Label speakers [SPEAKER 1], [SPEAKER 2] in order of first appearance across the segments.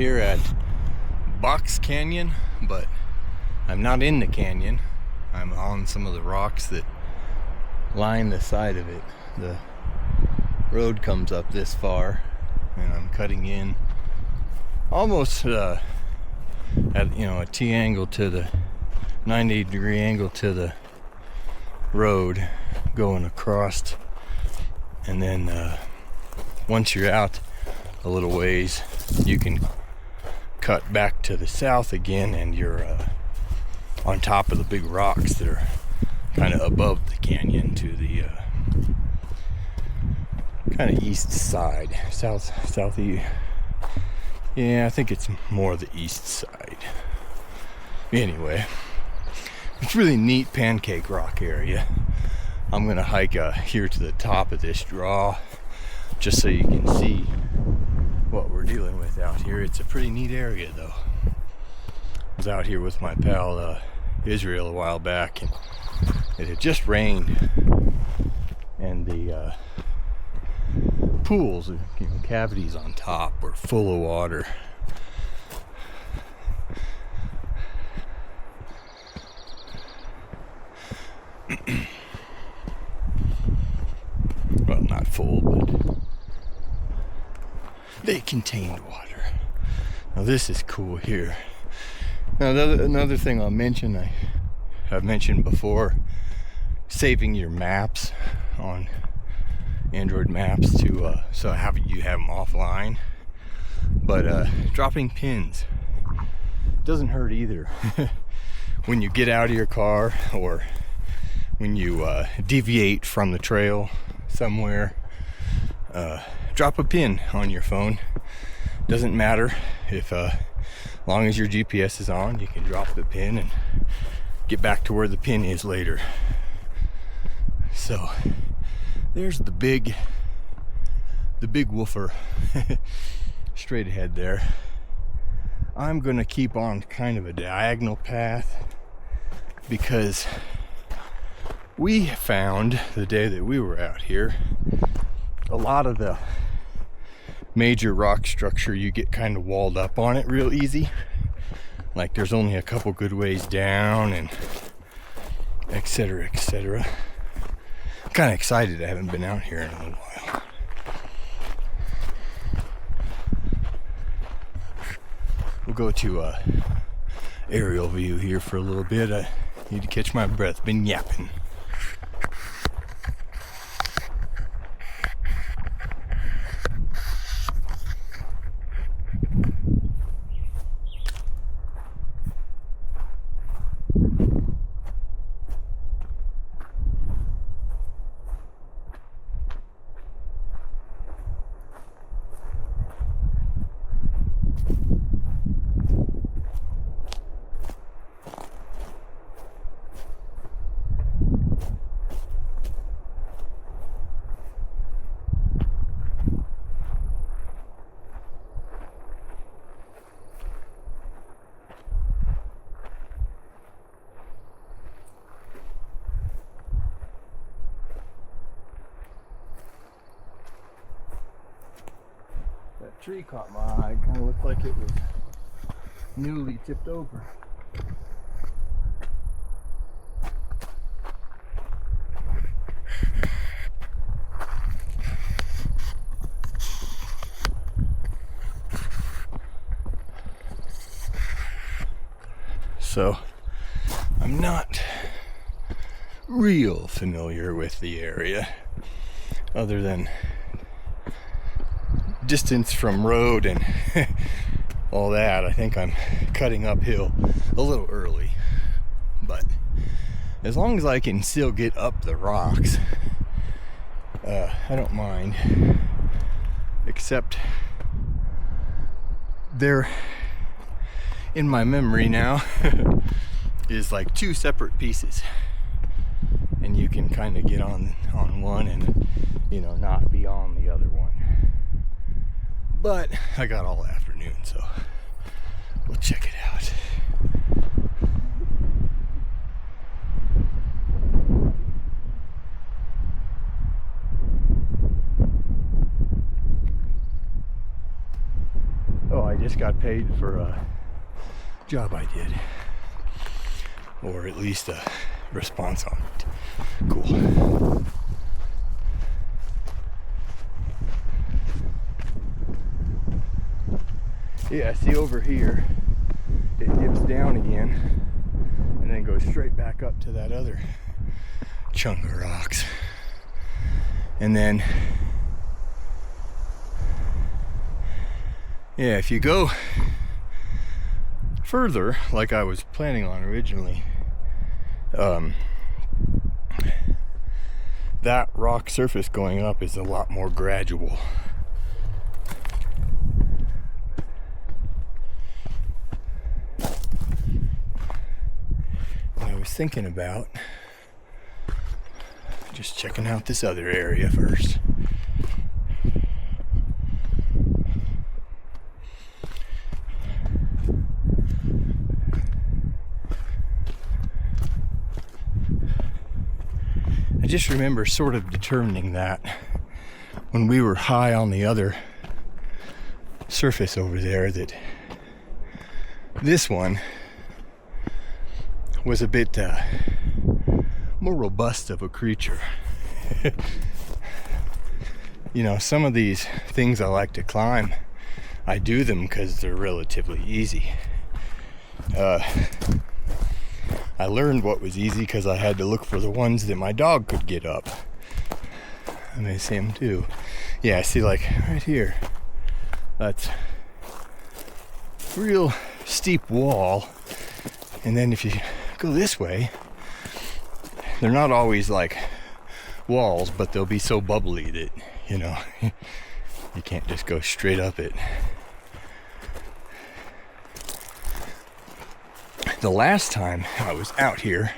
[SPEAKER 1] here at Box Canyon, but I'm not in the canyon. I'm on some of the rocks that line the side of it. The road comes up this far, and I'm cutting in almost at a T angle to the 90-degree angle to the road, going across, and then once you're out a little ways, you can cut back to the south again, and you're on top of the big rocks that are kind of above the canyon to the kind of east side, southeast. Yeah, I think it's more the east side. Anyway, it's really neat pancake rock area. I'm gonna hike here to the top of this draw just so you can see what we're dealing with out here. It's a pretty neat area though. I was out here with my pal Israel a while back, and it had just rained, and the pools, cavities on top were full of water. Well, not full, but they contained water. Now this is cool here. Now another thing I'll mention, I've mentioned before, saving your maps on Android maps to you have them offline, but dropping pins doesn't hurt either. When you get out of your car, or when you deviate from the trail somewhere, drop a pin on your phone. Doesn't matter if as long as your GPS is on, you can drop the pin and get back to where the pin is later. So there's the big woofer straight ahead there. I'm gonna keep on kind of a diagonal path, because we found the day that we were out here, a lot of the major rock structure, you get kind of walled up on it real easy. Like there's only a couple good ways down, and etc. etc. I'm kind of excited. I haven't been out here in a little while. We'll go to aerial view here for a little bit. I need to catch my breath. Been yapping. That tree caught my eye. Kind of looked like it was newly tipped over. So I'm not real familiar with the area, other than distance from road and all that. I think I'm cutting uphill a little early, but as long as I can still get up the rocks, I don't mind. Except they're in my memory now is like two separate pieces, and you can kind of get on one and not be on the other one. But I got all afternoon, so we'll check it out. Oh, I just got paid for a job I did, or at least a response on it. Cool. Yeah, see over here, it dips down again and then goes straight back up to that other chunk of rocks. And then, yeah, if you go further, like I was planning on originally, that rock surface going up is a lot more gradual. I was thinking about just checking out this other area first. I just remember sort of determining that when we were high on the other surface over there, that this one was a bit more robust of a creature. You know, some of these things I like to climb, I do them because they're relatively easy. I learned what was easy because I had to look for the ones that my dog could get up. I miss him too. Yeah, see, like right here, that's a real steep wall. And then if you go this way, they're not always like walls, but they'll be so bubbly that, you know, you can't just go straight up it. The last time I was out here,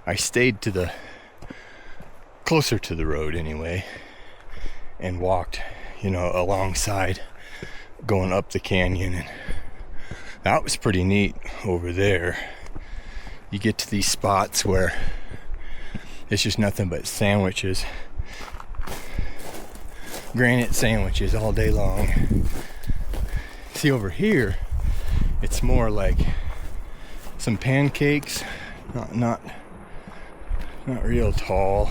[SPEAKER 1] I stayed to the closer to the road anyway, and walked, you know, alongside going up the canyon, and that was pretty neat over there. You get to these spots where it's just nothing but sandwiches, granite sandwiches all day long. See, over here, it's more like some pancakes, not real tall,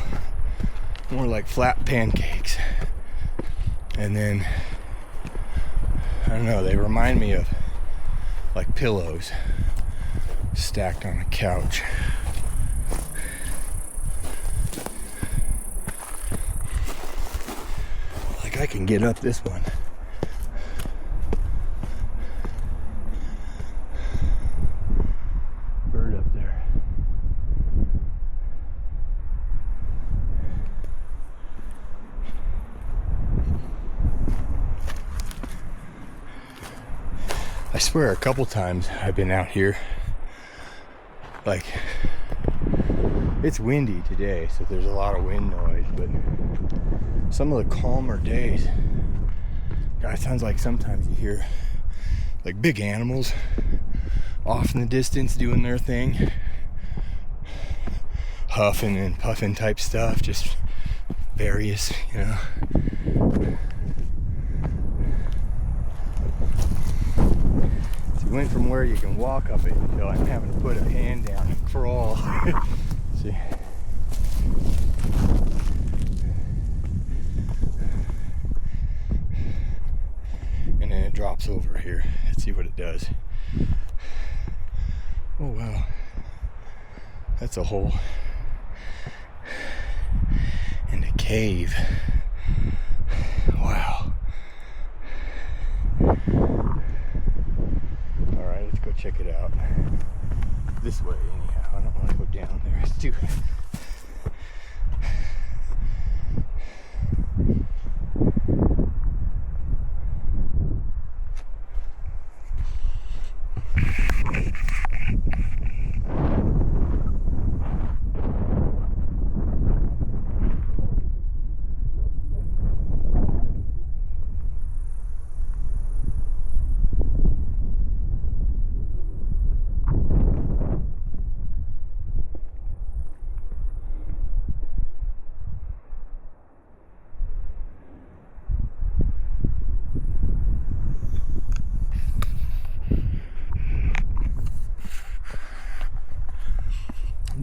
[SPEAKER 1] more like flat pancakes. And then, I don't know, they remind me of like pillows stacked on a couch. Like I can get up this one. Bird up there. I swear a couple times I've been out here, like, it's windy today, so there's a lot of wind noise, but some of the calmer days, God, it sounds like sometimes you hear like big animals off in the distance doing their thing, huffing and puffing type stuff, just various, you know. So we went from where you can walk up it until I'm having to put a hand down and crawl. See. And then it drops over here. Let's see what it does. Oh wow, that's a hole and a cave. Wow. Alright, let's go check it out. This way anyhow. I don't want to go down there. It's too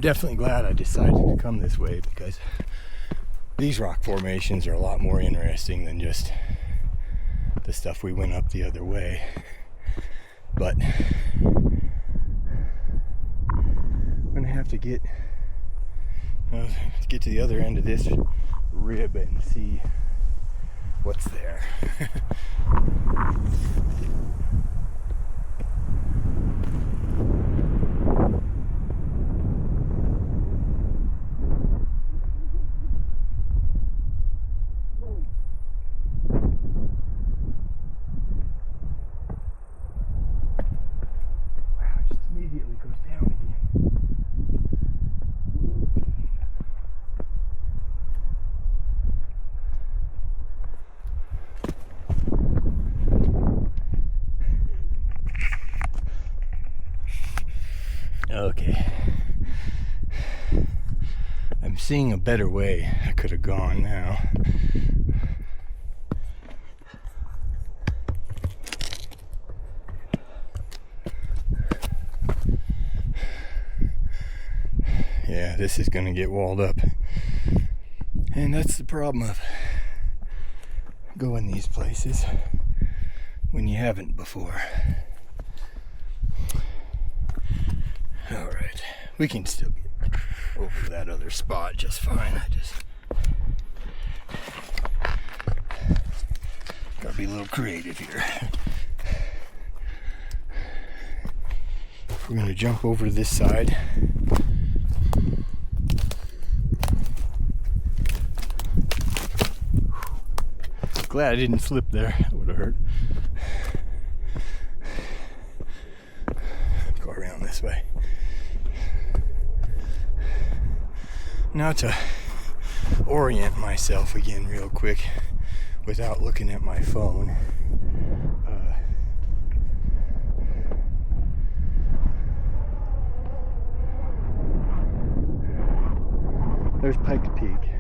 [SPEAKER 1] definitely glad I decided to come this way, because these rock formations are a lot more interesting than just the stuff we went up the other way. But I'm gonna have to get to the other end of this rib and see what's there. Okay. I'm seeing a better way I could have gone now. Yeah, this is going to get walled up. And that's the problem of going these places when you haven't before. Alright, we can still get over that other spot just fine. I just gotta be a little creative here. We're gonna jump over to this side. Glad I didn't slip there, that would have hurt. Go around this way. Now to orient myself again real quick without looking at my phone. There's Pikes Peak.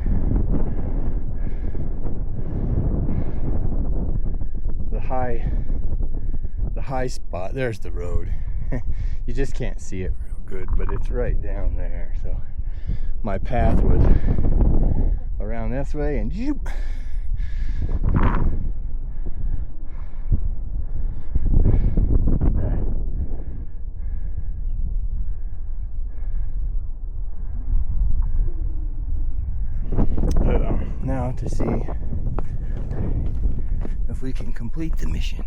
[SPEAKER 1] The high spot, there's the road. You just can't see it real good, but it's right down there. So my path was around this way and zoop. Now to see if we can complete the mission.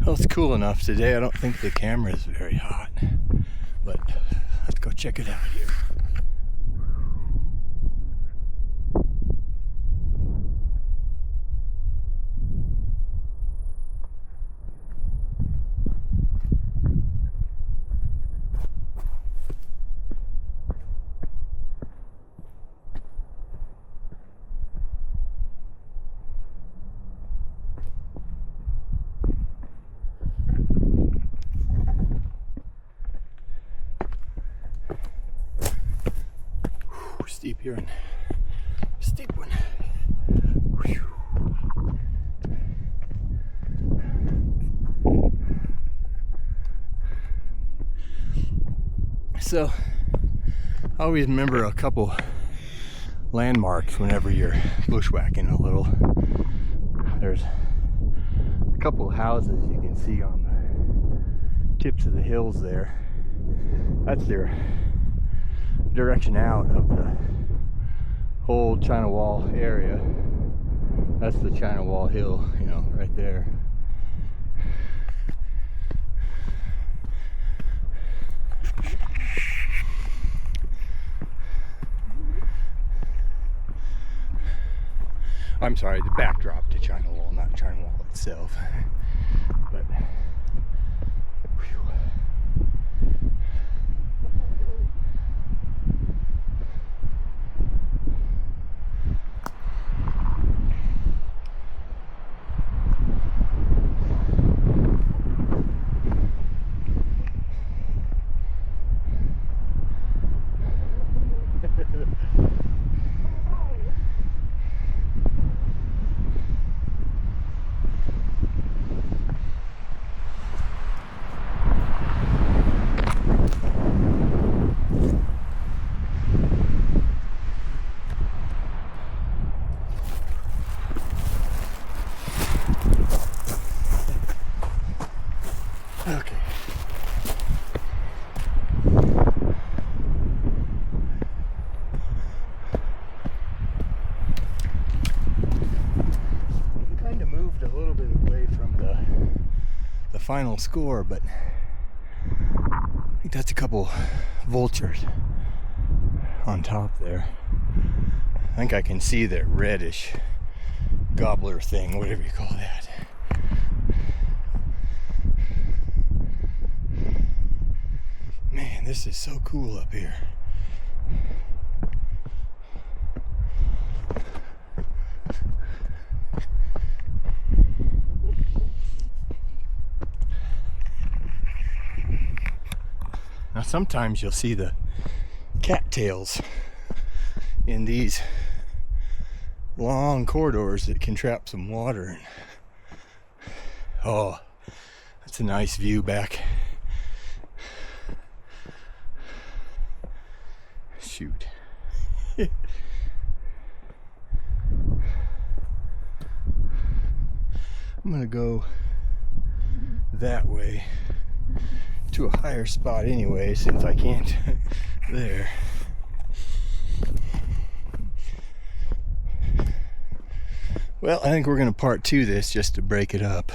[SPEAKER 1] Well, it's cool enough today. I don't think the camera is very hot, but let's go check it out here. Steep here and steep one. Whew. So I always remember a couple landmarks whenever you're bushwhacking a little. There's a couple of houses you can see on the tips of the hills there. That's their direction out of the whole China Wall area. That's the China Wall Hill, you know, right there. I'm sorry, the backdrop to China Wall, not China Wall itself. But whew. final score, but I think that's a couple vultures on top there. I think I can see that reddish gobbler thing, whatever you call that. Man, this is so cool up here. Now sometimes you'll see the cattails in these long corridors that can trap some water. Oh, that's a nice view back. Shoot. I'm gonna go that way to a higher spot anyway, since I can't there. Well, I think we're gonna part two this just to break it up.